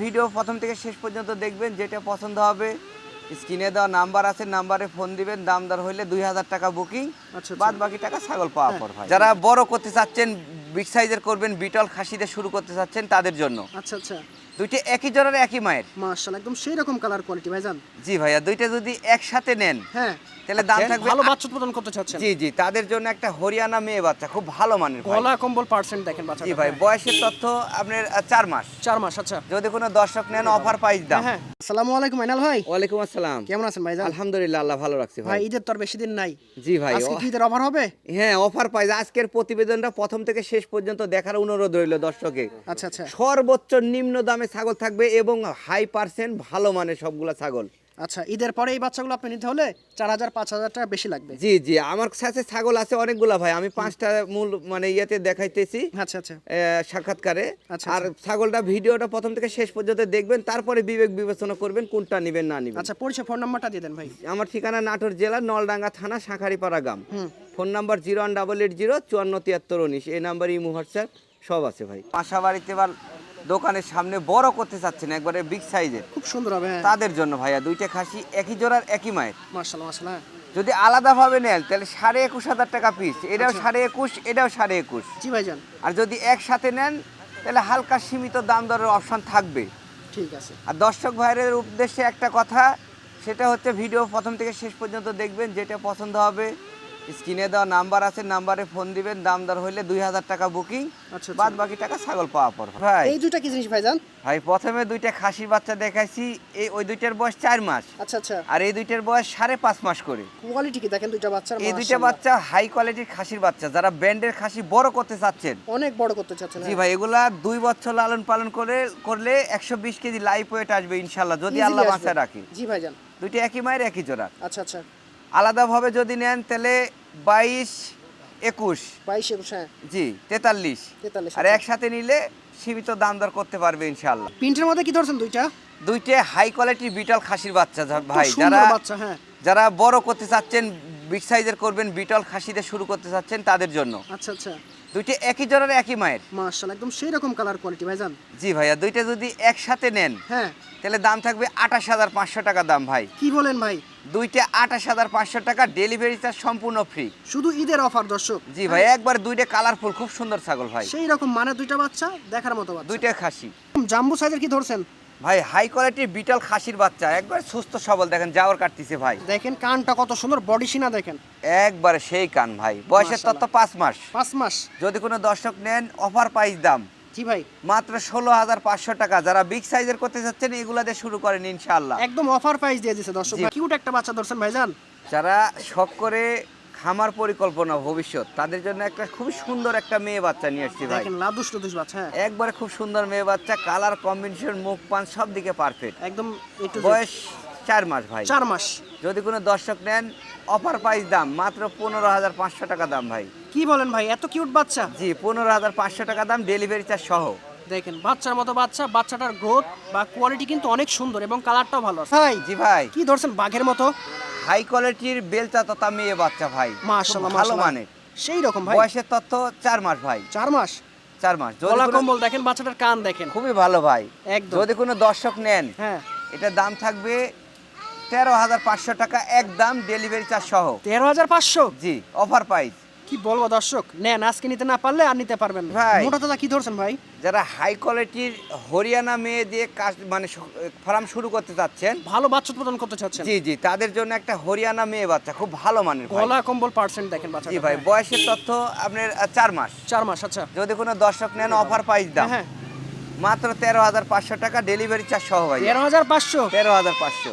Video প্রথম থেকে শেষ পর্যন্ত দেখবেন, যেটা পছন্দ হবে স্ক্রিনে দেওয়া নাম্বার আছে, নাম্বারে ফোন দিবেন। দাম দর হইলে 2000 টাকা বুকিং, বাদ বাকি টাকা ছাগল পাওয়ার পর ভাই। যারা বড় করতে চাচ্ছেন, বিগ সাইজের করবেন, বিটল খাসিতে শুরু করতে চাচ্ছেন তাদের জন্য। আচ্ছা আচ্ছা, দুইটা একই জোড়ার একই মায়ের, মাশাআল্লাহ একদম সেই রকম কালার কোয়ালিটি ভাইজান। জি ভাইয়া। দুইটা যদি একসাথে নেন হ্যাঁ, তাহলে দাম থাকবে ভালো বাচ্চা উৎপাদন করতে চাচ্ছেন। জি জি, তাদের জন্য একটা হরিয়ানা মেয়ে বাচ্চা, খুব ভালো মানের ভাই। গলা কম্বল পার্সেন্ট দেখেন বাচ্চা। জি ভাই, বয়সের তথ্য আপনার 4 মাস। 4 মাস। আচ্ছা, যদি কোনো দর্শক নেন অফার প্রাইস দাম। হ্যাঁ। আসসালামু আলাইকুম আইনাল ভাই। ওয়ালাইকুম আসসালাম। কেমন আছেন ভাইজান? আলহামদুলিল্লাহ, আল্লাহ ভালো রাখছে ভাই ভাই। ঈদের তো আর বেশি দিন নাই। জি ভাই, আজকে কি ঈদের অফার হবে? হ্যাঁ অফার প্রাইস। আজকের প্রতিবেদনটা প্রথম থেকে শেষ পর্যন্ত দেখার অনুরোধ রইল দর্শকে। আচ্ছা আচ্ছা সর্বোচ্চ নিম্ন দামে ছাগল থাকবে এবং হাই পার্সেন্ট ভালো মানের সবগুলা ছাগল। আচ্ছা, ঈদের পরে এই বাচ্চাগুলো আপনি নিতে হলে 4000-5000 টাকা বেশি লাগবে। জি জি, আমার কাছে ছাগল আছে অনেকগুলা ভাই। আমি 5টা মূল মানে ইয়েতে দেখাইতেছি আচ্ছা আচ্ছা সাক্ষাৎকারে। আচ্ছা, আর ছাগলটা ভিডিওটা প্রথম থেকে শেষ পর্যন্ত দেখবেন, তারপরে বিবেক বিবেচনা করবেন কোনটা নেবেন না নেবেন। আচ্ছা, পরিচয় ফোন নাম্বারটা দিয়ে দেন ভাই। আমার ঠিকানা নাটোর জেলা নলডাঙ্গা থানা শাঁখারীপাড়া গ্রাম। হুম, ফোন নাম্বার 01880 547319। এই নাম্বার ইমো হোয়াটসঅ্যাপ সব আছে ভাই। বাসা বাড়িতে বা দোকানের সামনে বড় করতে চাচ্ছেন একবারে বিগ সাইজের, খুব সুন্দর হবে। হ্যাঁ, তাদের জন্য ভাইয়া দুইটা খাসি একই জোড়ার একই মায়ের। মাশাআল্লাহ মাশাআল্লাহ। যদি আলাদাভাবে নেন তাহলে 21,500 টাকা পিস। এটাও আচ্ছা। 21,500, এটাও 21,500। জি ভাইজান, আর যদি একসাথে নেন তাহলে হালকা সীমিত দাম দরের অপশন থাকবে। ঠিক আছে। আর দর্শক ভাইয়ের উদ্দেশ্যে একটা কথা, সেটা হচ্ছে ভিডিও প্রথম থেকে শেষ পর্যন্ত দেখবেন, যেটা পছন্দ হবে স্ক্রিনে দেওয়া নাম্বার আছে, নাম্বারে ফোন দিবেন। দাম দর হইলে 2000 টাকা বুকিং, আচ্ছা, বাদ বাকি টাকা ছাগল পাওয়ার পর ভাই। এই দুইটা কি জিনিস ভাইজান? ভাই প্রথমে দুইটা খাসির বাচ্চা দেখাইছি, ওই দুইটার বয়স 4 মাস, আচ্ছা আচ্ছা, আর এই দুইটার বয়স 5.5 মাস করে। কোয়ালিটি কি দেখেন দুইটা বাচ্চার? এই দুইটা বাচ্চা হাই কোয়ালিটির খাসির বাচ্চা, যারা ব্র্যান্ডের খাসি বড় করতে চাচ্ছেন। অনেক বড় করতে চাচ্ছেন। জি ভাই, এগুলা 2 বছর লালন পালন করলে 120 কেজি লাইভ ওয়েট আসবে ইনশাল্লাহ, যদি আল্লাহ বাঁচায় রাখে। জি ভাইজান, দুইটা একই মায়ের একই জোড়া। আচ্ছা আচ্ছা, আলাদাভাবে যদি নেন তাহলে 22, 21, 22-21, হ্যাঁ, জি 43। 43। আর একসাথে নিলে সীমিত দাম দর করতে পারবে ইনশাল্লাহ। প্রিন্টের মধ্যে কি ধরছেন দুইটা? দুইটা হাই কোয়ালিটির বিটল খাসির বাচ্চা ভাই। খুব সুন্দর বাচ্চা। হ্যাঁ, যারা বড় করতে চাচ্ছেন, বিগ সাইজের করবেন, বিটল খাসিতে শুরু করতে চাচ্ছেন তাদের জন্য। আচ্ছা আচ্ছা, দুইটা একই জোড়ার একই মায়ের, মাশাআল্লাহ একদম সেই রকম কালার কোয়ালিটি ভাইজান। জি ভাইয়া। দুইটা যদি একসাথে নেন হ্যাঁ, তাহলে দাম থাকবে 28,500 টাকা দাম ভাই। কি বলেন ভাই? দুইটা 28,500 টাকা, ডেলিভারি চার্জ সম্পূর্ণ ফ্রি। শুধু ঈদের অফার দর্শক। জি ভাই, একবার দুইটা কালারফুল খুব সুন্দর ছাগল ভাই। সেই রকম মানে দুইটা বাচ্চা দেখার মতো বাচ্চা। দুইটা খাসি জাম্বো সাইজের কি ধরছেন ভাই, হাই কোয়ালিটির বিটল খাসির বাচ্চা, একবার সুস্থ সবল। দেখেন যাওয়ার কাটতিছে ভাই, দেখেন কানটা কত সুন্দর, বডি সিনা দেখেন একবারে সেই কান ভাই। বয়সের তত্ত্ব 5 মাস। 5 মাস। যদি কোনো দর্শক নেন অফার প্রাইস দাম জি ভাই, মাত্র 16,500 টাকা। যারা বিগ সাইজের করতে চাচ্ছেন এগুলা দিয়ে শুরু করেন ইনশাআল্লাহ। একদম অফার প্রাইস দিয়ে দিছে দর্শক। জি। কিউট একটা বাচ্চা ধরছেন ভাইজান। যারা শখ করে খামার পরিকল্পনা ভবিষ্যৎ, তাদের জন্য একটা খুব সুন্দর একটা মেয়ে বাচ্চা নিয়ে আসছি ভাই। দেখেন লাদুস লুদুস বাচ্চা। হ্যাঁ, একবারে খুব সুন্দর মেয়ে বাচ্চা, কালার কম্বিনেশন, মুখ পান সব দিকে পারফেক্ট। একদম একটু বয়স 4 মাস ভাই। 4 মাস। যদি কোনো দর্শক নেন অফার প্রাইস দাম মাত্র 15,500 টাকা দাম ভাই। কি বলেন ভাই, এত কিউট বাচ্চা? জি 15,500 টাকা দাম, ডেলিভারি চার্জ সহ। দেখেন বাচ্চার মতো বাচ্চা, বাচ্চাটার গ্রোথ বা কোয়ালিটি কিন্তু অনেক সুন্দর এবং কালারটাও ভালো আছে। ভাই জি ভাই, কি ধরছেন? বাঘের মতো হাই কোয়ালিটির বেলচা তথা মেয়ে বাচ্চা ভাই, মাশাআল্লাহ খুব ভালো মাশাআল্লাহ। মানের। সেই রকম ভাই। বয়সের তথ্য 4 মাস ভাই। 4 মাস। 4 মাস। যদি গলা কোনো- কম্বল দেখেন, বাচ্চাটার কান দেখেন, খুবই ভালো ভাই। একদম। যদি কোনো দর্শক নেন হ্যাঁ, এটার দাম থাকবে 13,500 টাকা একদম, ডেলিভারি চার্জ সহ। 13,500। জি অফার প্রাইস। কি বলবো দর্শক, নেন আজকে নিতে না পারলে আর নিতে পারবেন না। ভাই। মোটা তাজা কি ধরছেন ভাই? যারা হাই কোয়ালিটির হরিয়ানা মেয়ে দিয়ে কাজ মানে ফার্ম শুরু করতে চাচ্ছেন, ভালো বাচ্চা উৎপাদন করতে চাচ্ছেন। জি জি, তাদের জন্য একটা হরিয়ানা মেয়ে বাচ্চা, খুব ভালো মানের ভাই। গলা কম্বল পার্সেন্ট দেখেন বাচ্চা। জি ভাই, বয়সের তথ্য আপনার 4 মাস। 4 মাস। আচ্ছা, যদি কোনো দর্শক নেন অফার প্রাইস দাম হ্যাঁ, মাত্র 13,500 টাকা, ডেলিভারি চার্জ সহ ভাই। 13,500। 13,500।